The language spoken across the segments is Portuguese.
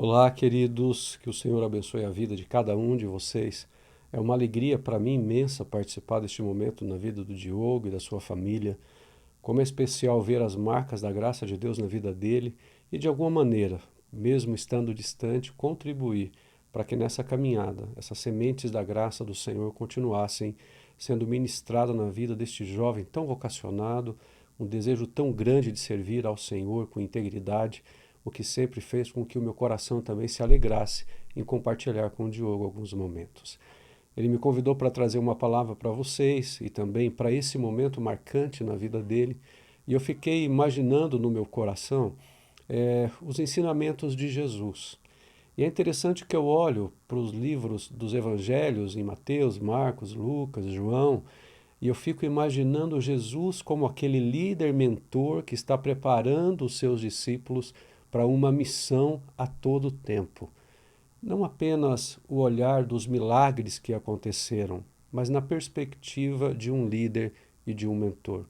Olá, queridos, que o Senhor abençoe a vida de cada um de vocês. É uma alegria para mim imensa participar deste momento na vida do Diogo e da sua família. Como é especial ver as marcas da graça de Deus na vida dele e, de alguma maneira, mesmo estando distante, contribuir para que nessa caminhada essas sementes da graça do Senhor continuassem sendo ministradas na vida deste jovem tão vocacionado, um desejo tão grande de servir ao Senhor com integridade, o que sempre fez com que o meu coração também se alegrasse em compartilhar com o Diogo alguns momentos. Ele me convidou para trazer uma palavra para vocês e também para esse momento marcante na vida dele. E eu fiquei imaginando no meu coração os ensinamentos de Jesus. E é interessante que eu olho para os livros dos evangelhos em Mateus, Marcos, Lucas, João, e eu fico imaginando Jesus como aquele líder mentor que está preparando os seus discípulos para uma missão a todo tempo. Não apenas o olhar dos milagres que aconteceram, mas na perspectiva de um líder e de um mentor.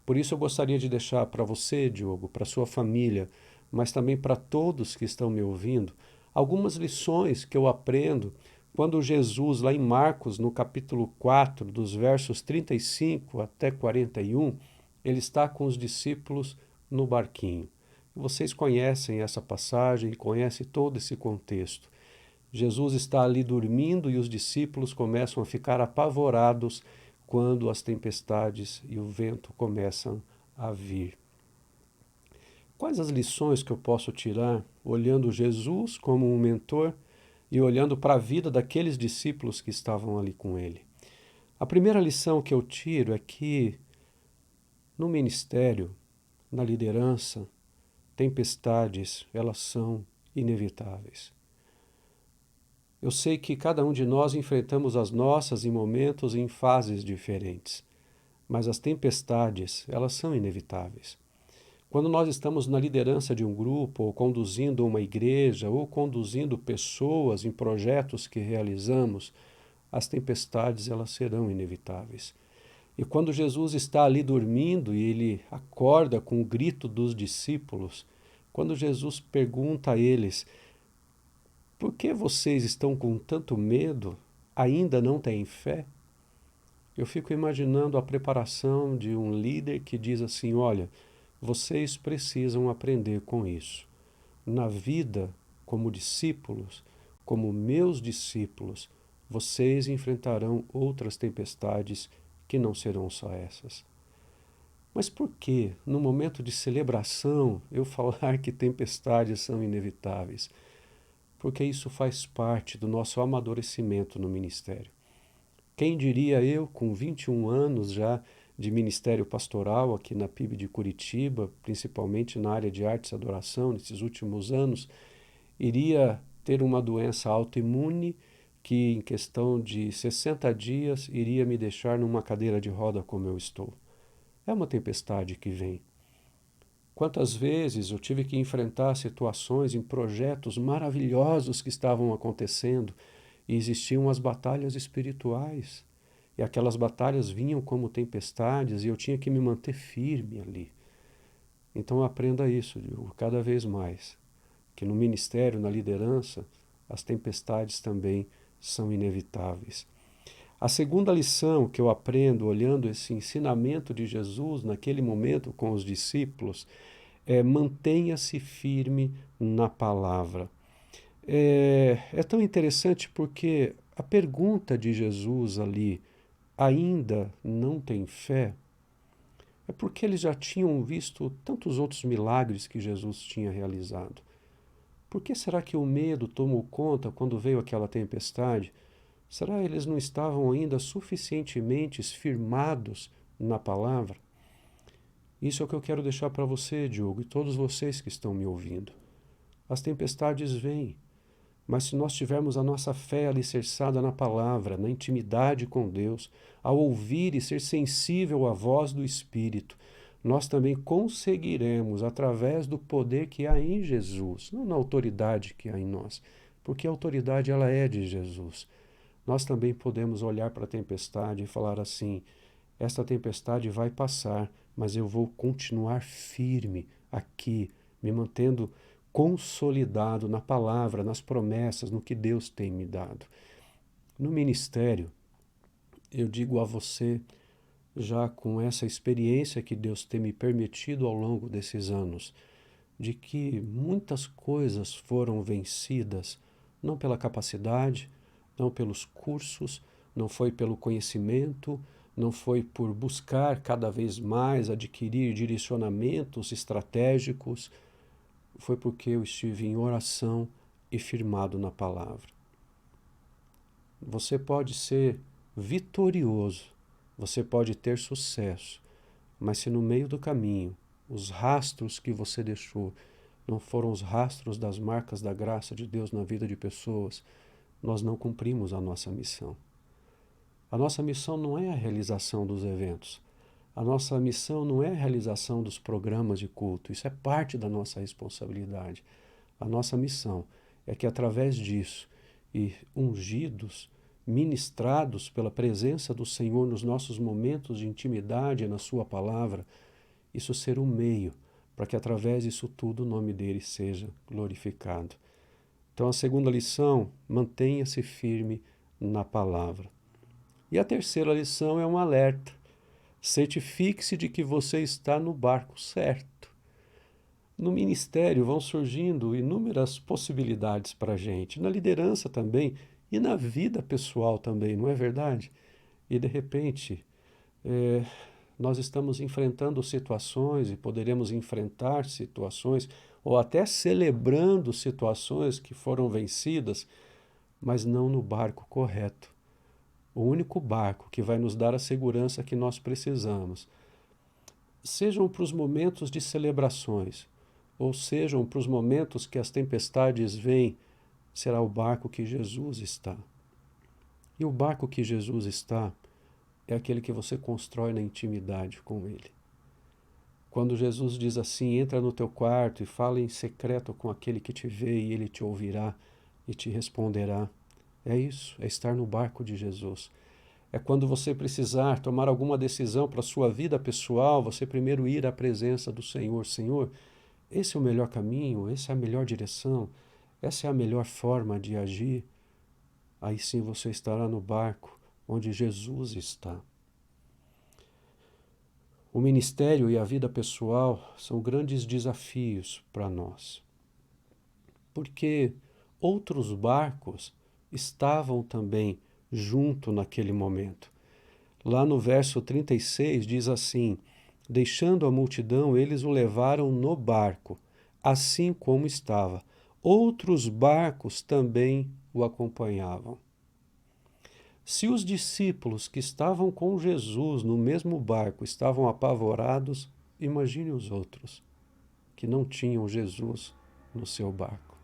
Por isso eu gostaria de deixar para você, Diogo, para sua família, mas também para todos que estão me ouvindo, algumas lições que eu aprendo quando Jesus, lá em Marcos, no capítulo 4, dos versos 35 até 41, ele está com os discípulos no barquinho. Vocês conhecem essa passagem, conhecem todo esse contexto. Jesus está ali dormindo e os discípulos começam a ficar apavorados quando as tempestades e o vento começam a vir. Quais as lições que eu posso tirar olhando Jesus como um mentor e olhando para a vida daqueles discípulos que estavam ali com ele? A primeira lição que eu tiro é que no ministério, na liderança, tempestades, elas são inevitáveis. Eu sei que cada um de nós enfrentamos as nossas em momentos e em fases diferentes, mas as tempestades, elas são inevitáveis. Quando nós estamos na liderança de um grupo, ou conduzindo uma igreja, ou conduzindo pessoas em projetos que realizamos, as tempestades, elas serão inevitáveis. E quando Jesus está ali dormindo e ele acorda com o grito dos discípulos, quando Jesus pergunta a eles: por que vocês estão com tanto medo? Ainda não têm fé? Eu fico imaginando a preparação de um líder que diz assim: olha, vocês precisam aprender com isso. Na vida, como discípulos, como meus discípulos, vocês enfrentarão outras tempestades que não serão só essas. Mas por que, no momento de celebração, eu falar que tempestades são inevitáveis? Porque isso faz parte do nosso amadurecimento no ministério. Quem diria eu, com 21 anos já de ministério pastoral aqui na PIB de Curitiba, principalmente na área de artes e adoração, nesses últimos anos, iria ter uma doença autoimune que, em questão de 60 dias, iria me deixar numa cadeira de roda como eu estou. É uma tempestade que vem. Quantas vezes eu tive que enfrentar situações em projetos maravilhosos que estavam acontecendo e existiam as batalhas espirituais. E aquelas batalhas vinham como tempestades e eu tinha que me manter firme ali. Então aprenda isso, Diogo, cada vez mais, que no ministério, na liderança, as tempestades também são inevitáveis. A segunda lição que eu aprendo olhando esse ensinamento de Jesus naquele momento com os discípulos é: mantenha-se firme na palavra. É tão interessante porque a pergunta de Jesus ali, ainda não tem fé? É porque eles já tinham visto tantos outros milagres que Jesus tinha realizado. Por que será que o medo tomou conta quando veio aquela tempestade? Será que eles não estavam ainda suficientemente firmados na palavra? Isso é o que eu quero deixar para você, Diogo, e todos vocês que estão me ouvindo. As tempestades vêm, mas se nós tivermos a nossa fé alicerçada na palavra, na intimidade com Deus, ao ouvir e ser sensível à voz do Espírito, nós também conseguiremos, através do poder que há em Jesus, não na autoridade que há em nós, porque a autoridade ela é de Jesus. Nós também podemos olhar para a tempestade e falar assim: esta tempestade vai passar, mas eu vou continuar firme aqui, me mantendo consolidado na palavra, nas promessas, no que Deus tem me dado. No ministério, eu digo a você, já com essa experiência que Deus tem me permitido ao longo desses anos, de que muitas coisas foram vencidas, não pela capacidade, não pelos cursos, não foi pelo conhecimento, não foi por buscar cada vez mais adquirir direcionamentos estratégicos, foi porque eu estive em oração e firmado na palavra. Você pode ser vitorioso, você pode ter sucesso, mas se no meio do caminho os rastros que você deixou não foram os rastros das marcas da graça de Deus na vida de pessoas, nós não cumprimos a nossa missão. A nossa missão não é a realização dos eventos. A nossa missão não é a realização dos programas de culto. Isso é parte da nossa responsabilidade. A nossa missão é que através disso e ungidos, ministrados pela presença do Senhor nos nossos momentos de intimidade na sua palavra, isso ser um meio para que através disso tudo o nome dele seja glorificado. Então a segunda lição, mantenha-se firme na palavra. E a terceira lição é um alerta. Certifique-se de que você está no barco certo. No ministério vão surgindo inúmeras possibilidades para a gente, na liderança também e na vida pessoal também, não é verdade? E de repente, nós estamos enfrentando situações e poderemos enfrentar situações ou até celebrando situações que foram vencidas, mas não no barco correto. O único barco que vai nos dar a segurança que nós precisamos. Sejam para os momentos de celebrações, ou sejam para os momentos que as tempestades vêm, será o barco que Jesus está. E o barco que Jesus está é aquele que você constrói na intimidade com Ele. Quando Jesus diz assim, entra no teu quarto e fala em secreto com aquele que te vê e ele te ouvirá e te responderá. É isso, é estar no barco de Jesus. É quando você precisar tomar alguma decisão para a sua vida pessoal, você primeiro ir à presença do Senhor. Senhor, esse é o melhor caminho, essa é a melhor direção, essa é a melhor forma de agir. Aí sim você estará no barco onde Jesus está. O ministério e a vida pessoal são grandes desafios para nós, porque outros barcos estavam também junto naquele momento. Lá no verso 36 diz assim, deixando a multidão, eles o levaram no barco, assim como estava. Outros barcos também o acompanhavam. Se os discípulos que estavam com Jesus no mesmo barco estavam apavorados, imagine os outros que não tinham Jesus no seu barco.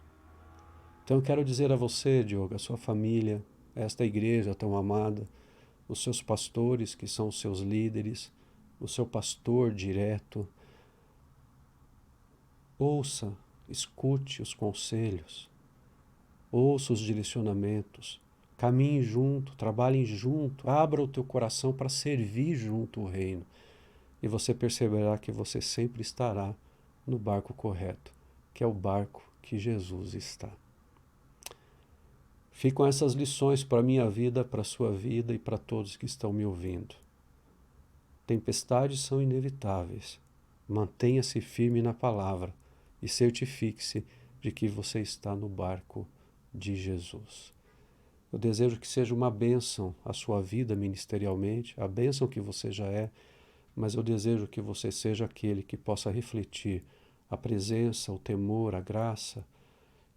Então eu quero dizer a você, Diogo, a sua família, esta igreja tão amada, os seus pastores que são os seus líderes, o seu pastor direto, ouça, escute os conselhos, ouça os direcionamentos, caminhe junto, trabalhem junto, abra o teu coração para servir junto o reino. E você perceberá que você sempre estará no barco correto, que é o barco que Jesus está. Ficam essas lições para a minha vida, para a sua vida e para todos que estão me ouvindo. Tempestades são inevitáveis. Mantenha-se firme na palavra e certifique-se de que você está no barco de Jesus. Eu desejo que seja uma bênção a sua vida ministerialmente, a bênção que você já é, mas eu desejo que você seja aquele que possa refletir a presença, o temor, a graça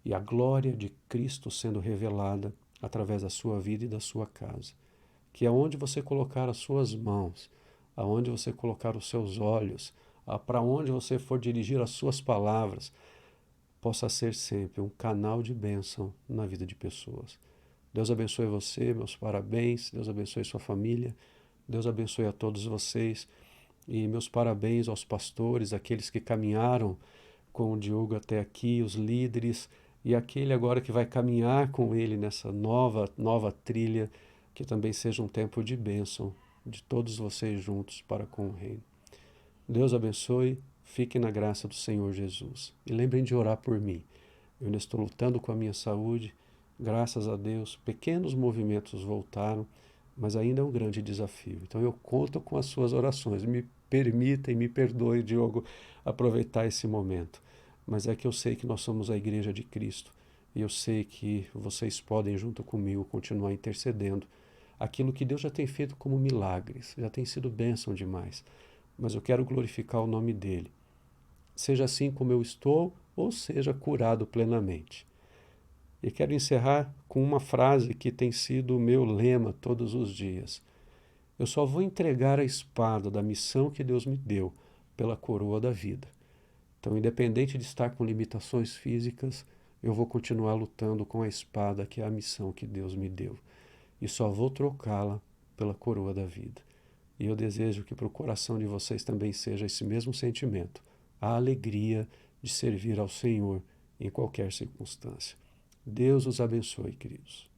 e a glória de Cristo sendo revelada através da sua vida e da sua casa. Que aonde você colocar as suas mãos, aonde você colocar os seus olhos, para onde você for dirigir as suas palavras, possa ser sempre um canal de bênção na vida de pessoas. Deus abençoe você, meus parabéns, Deus abençoe sua família, Deus abençoe a todos vocês e meus parabéns aos pastores, aqueles que caminharam com o Diogo até aqui, os líderes e aquele agora que vai caminhar com ele nessa nova trilha, que também seja um tempo de bênção de todos vocês juntos para com o reino. Deus abençoe, Fiquem na graça do Senhor Jesus. E lembrem de orar por mim. Eu ainda estou lutando com a minha saúde. Graças a Deus, pequenos movimentos voltaram, mas ainda é um grande desafio. Então eu conto com as suas orações. Me permitem, me perdoe, Diogo, aproveitar esse momento. Mas é que eu sei que nós somos a Igreja de Cristo e eu sei que vocês podem, junto comigo, continuar intercedendo. Aquilo que Deus já tem feito como milagres, já tem sido bênção demais. Mas eu quero glorificar o nome dele. Seja assim como eu estou, ou seja curado plenamente. E quero encerrar com uma frase que tem sido o meu lema todos os dias. Eu só vou entregar a espada da missão que Deus me deu pela coroa da vida. Então, independente de estar com limitações físicas, eu vou continuar lutando com a espada que é a missão que Deus me deu. E só vou trocá-la pela coroa da vida. E eu desejo que para o coração de vocês também seja esse mesmo sentimento, a alegria de servir ao Senhor em qualquer circunstância. Deus os abençoe, queridos.